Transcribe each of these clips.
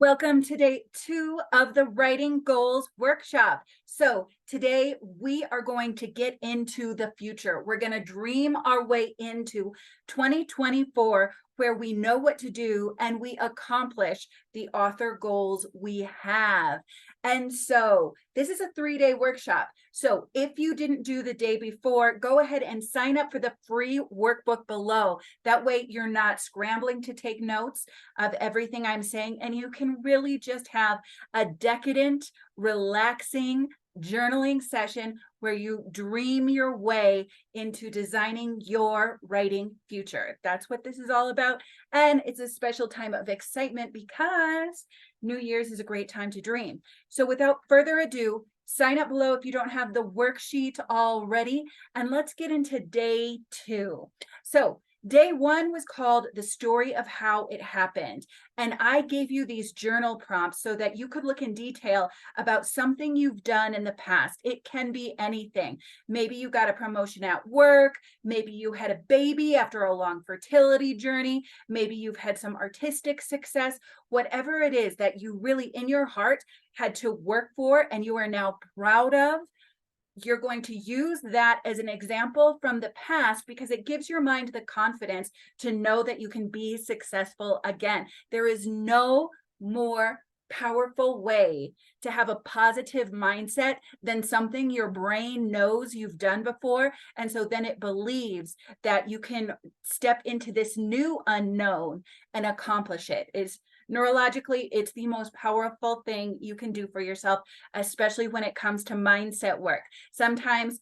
Welcome to day 2 of the Writing Goals Workshop. So today we are going to get into the future. We're going to dream our way into 2024 where we know what to do and we accomplish the author goals we have. And so this is a 3-day workshop. So if you didn't do the day before, go ahead and sign up for the free workbook below. That way you're not scrambling to take notes of everything I'm saying, and you can really just have a decadent, relaxing journaling session where you dream your way into designing your writing future. That's what this is all about. And it's a special time of excitement because New Year's is a great time to dream. So without further ado, sign up below if you don't have the worksheet already, and let's get into day 2. So day 1 was called The Story of How It Happened. And I gave you these journal prompts so that you could look in detail about something you've done in the past. It can be anything. Maybe you got a promotion at work. Maybe you had a baby after a long fertility journey. Maybe you've had some artistic success. Whatever it is that you really in your heart had to work for and you are now proud of, you're going to use that as an example from the past because it gives your mind the confidence to know that you can be successful again. There is no more powerful way to have a positive mindset than something your brain knows you've done before. And so then it believes that you can step into this new unknown and accomplish it. Is neurologically, it's the most powerful thing you can do for yourself, especially when it comes to mindset work. Sometimes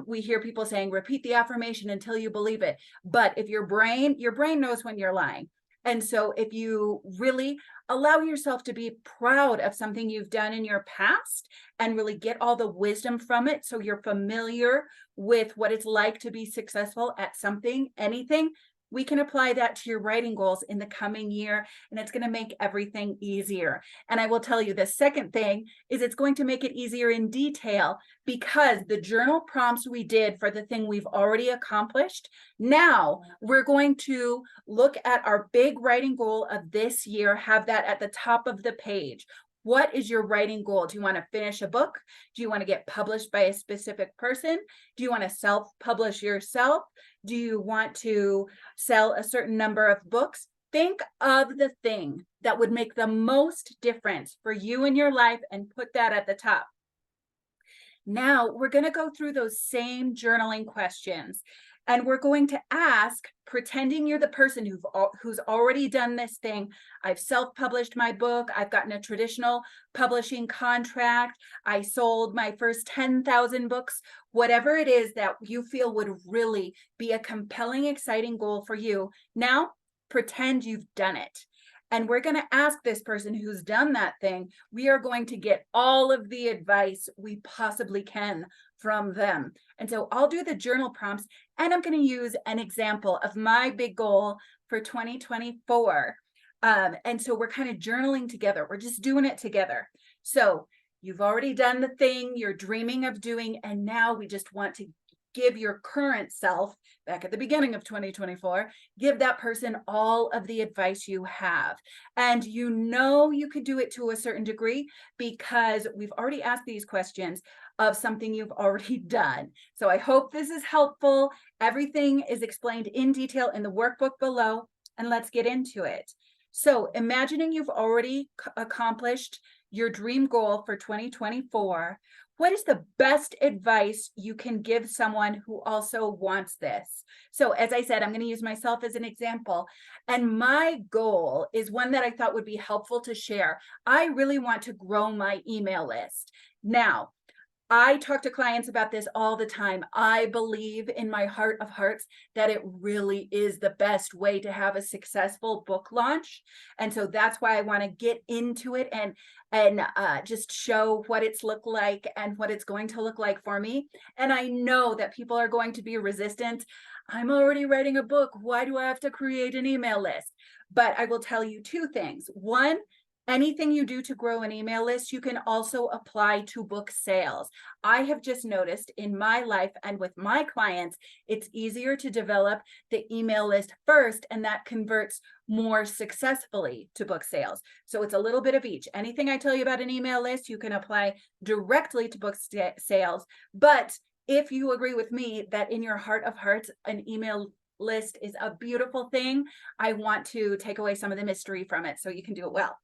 we hear people saying, repeat the affirmation until you believe it. But if your brain knows when you're lying. And so if you really allow yourself to be proud of something you've done in your past and really get all the wisdom from it, so you're familiar with what it's like to be successful at something, anything, we can apply that to your writing goals in the coming year, and it's going to make everything easier. And I will tell you the second thing is it's going to make it easier in detail because the journal prompts we did for the thing we've already accomplished. Now we're going to look at our big writing goal of this year, have that at the top of the page. What is your writing goal? Do you want to finish a book? Do you want to get published by a specific person? Do you want to self-publish yourself? Do you want to sell a certain number of books? Think of the thing that would make the most difference for you in your life and put that at the top. Now we're going to go through those same journaling questions. And we're going to ask, pretending you're the person who's already done this thing. I've self-published my book. I've gotten a traditional publishing contract. I sold my first 10,000 books. Whatever it is that you feel would really be a compelling, exciting goal for you. Now, pretend you've done it. And we're going to ask this person who's done that thing, we are going to get all of the advice we possibly can from them. And so I'll do the journal prompts, and I'm going to use an example of my big goal for 2024. And so we're kind of journaling together. We're just doing it together. So you've already done the thing you're dreaming of doing, and now we just want to give your current self, back at the beginning of 2024, give that person all of the advice you have. And you know you could do it to a certain degree because we've already asked these questions of something you've already done. So I hope this is helpful. Everything is explained in detail in the workbook below, and let's get into it. So imagining you've already accomplished your dream goal for 2024, what is the best advice you can give someone who also wants this? So as I said, I'm going to use myself as an example. And my goal is one that I thought would be helpful to share. I really want to grow my email list. Now, I talk to clients about this all the time. I believe in my heart of hearts that it really is the best way to have a successful book launch. And so that's why I want to get into it and just show what it's looked like and what it's going to look like for me. And I know that people are going to be resistant. I'm already writing a book. Why do I have to create an email list? But I will tell you two things. One, Anything you do to grow an email list, you can also apply to book sales. I have just noticed in my life and with my clients, it's easier to develop the email list first, and that converts more successfully to book sales. So it's a little bit of each. Anything I tell you about an email list, you can apply directly to book sales. But if you agree with me that in your heart of hearts, an email list is a beautiful thing, I want to take away some of the mystery from it so you can do it well.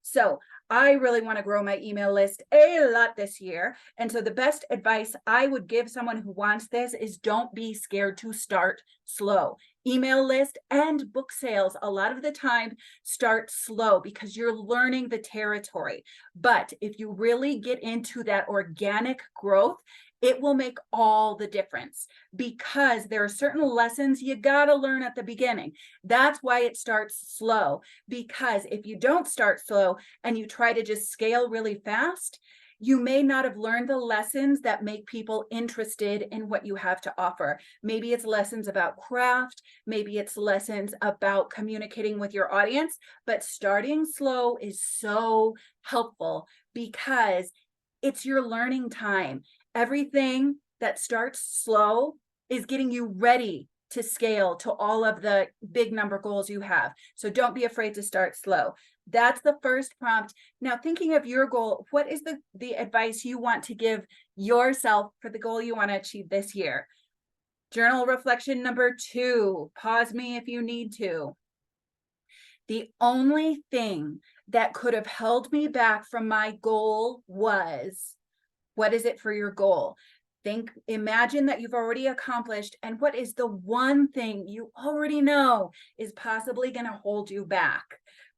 So I really want to grow my email list a lot this year. And so the best advice I would give someone who wants this is don't be scared to start slow. Email list and book sales, a lot of the time, start slow because you're learning the territory. But if you really get into that organic growth, it will make all the difference because there are certain lessons you got to learn at the beginning. That's why it starts slow, because if you don't start slow and you try to just scale really fast, you may not have learned the lessons that make people interested in what you have to offer. Maybe it's lessons about craft, maybe it's lessons about communicating with your audience, but starting slow is so helpful because it's your learning time. Everything that starts slow is getting you ready to scale to all of the big number goals you have. So don't be afraid to start slow. That's the first prompt. Now, thinking of your goal, what is the advice you want to give yourself for the goal you want to achieve this year? Journal reflection number 2. Pause me if you need to. The only thing that could have held me back from my goal was, what is it for your goal? Imagine that you've already accomplished, and what is the one thing you already know is possibly going to hold you back?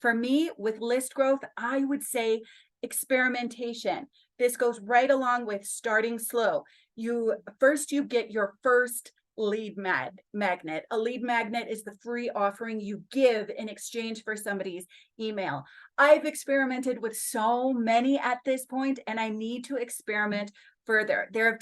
For me, with list growth, I would say experimentation. This goes right along with starting slow. You get your first lead magnet. A lead magnet is the free offering you give in exchange for somebody's email. I've experimented with so many at this point, and I need to experiment further. There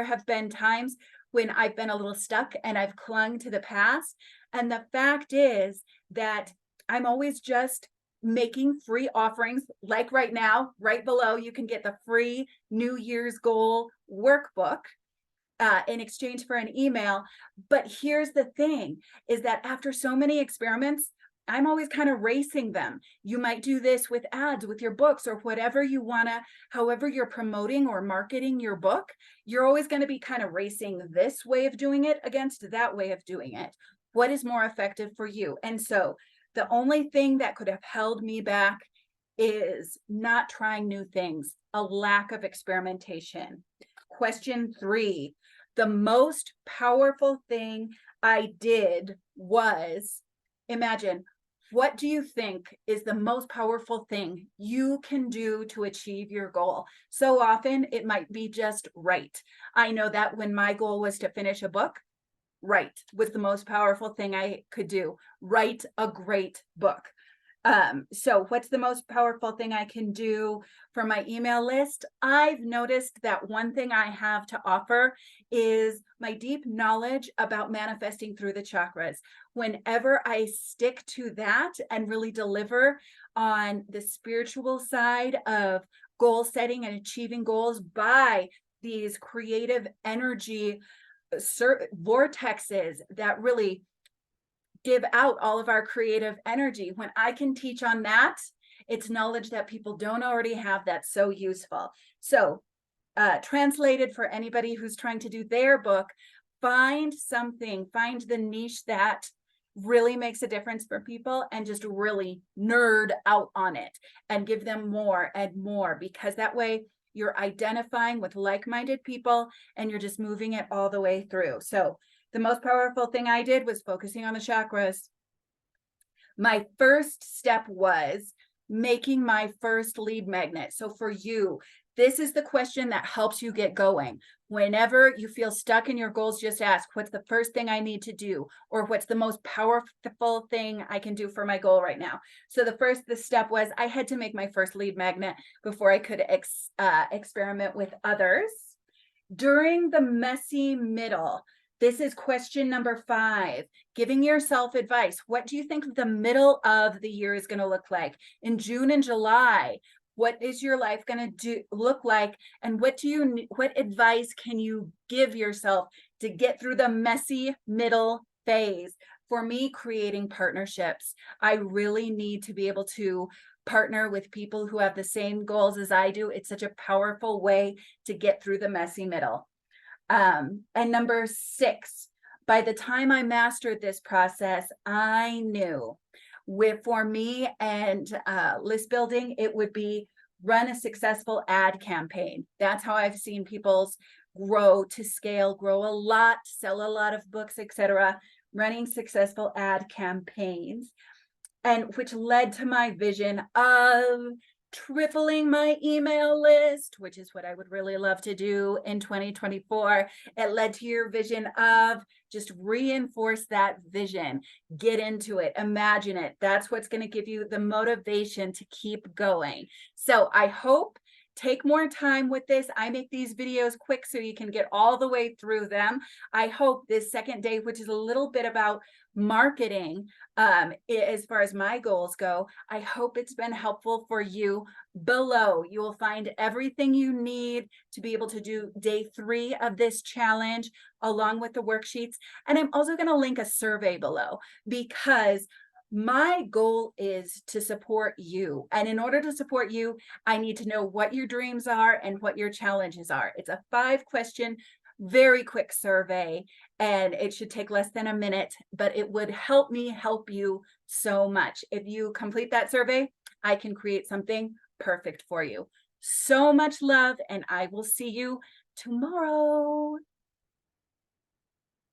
have been times when I've been a little stuck and I've clung to the past. And the fact is that I'm always just making free offerings. Like right now, right below, you can get the free New Year's goal workbook in exchange for an email. But here's the thing, is that after so many experiments, I'm always kind of racing them. You might do this with ads, with your books, or whatever you want to, however you're promoting or marketing your book, you're always going to be kind of racing this way of doing it against that way of doing it. What is more effective for you? And so the only thing that could have held me back is not trying new things, a lack of experimentation. Question 3. The most powerful thing I did was, imagine, what do you think is the most powerful thing you can do to achieve your goal? So often it might be just write. I know that when my goal was to finish a book, write was the most powerful thing I could do. Write a great book. So what's the most powerful thing I can do for my email list? I've noticed that one thing I have to offer is my deep knowledge about manifesting through the chakras. Whenever I stick to that and really deliver on the spiritual side of goal setting and achieving goals by these creative energy vortexes that really give out all of our creative energy. When I can teach on that, it's knowledge that people don't already have that's so useful. So translated for anybody who's trying to do their book, find the niche that really makes a difference for people and just really nerd out on it and give them more and more, because that way you're identifying with like-minded people and you're just moving it all the way through. So the most powerful thing I did was focusing on the chakras. My first step was making my first lead magnet. So for you, this is the question that helps you get going. Whenever you feel stuck in your goals, just ask, what's the first thing I need to do? Or what's the most powerful thing I can do for my goal right now? So the step was I had to make my first lead magnet before I could experiment with others. During the messy middle, This is question number 5, giving yourself advice. What do you think the middle of the year is going to look like? In June and July, what is your life going to look like? And what advice can you give yourself to get through the messy middle phase? For me, creating partnerships. I really need to be able to partner with people who have the same goals as I do. It's such a powerful way to get through the messy middle. And number 6, by the time I mastered this process, I knew for me and list building, it would be run a successful ad campaign. That's how I've seen people's grow to scale, grow a lot, sell a lot of books, etc., running successful ad campaigns, and which led to my vision of tripling my email list, which is what I would really love to do in 2024. It led to your vision of just reinforce that vision, get into it, imagine it. That's what's going to give you the motivation to keep going. So I hope take more time with this. I make these videos quick so you can get all the way through them. I hope this second day, which is a little bit about marketing, as far as my goals go, I hope it's been helpful for you. Below, you will find everything you need to be able to do day 3 of this challenge, along with the worksheets. And I'm also going to link a survey below, because my goal is to support you. And in order to support you, I need to know what your dreams are and what your challenges are. It's a 5-question, very quick survey, and it should take less than a minute, but it would help me help you so much. If you complete that survey, I can create something perfect for you. So much love, and I will see you tomorrow.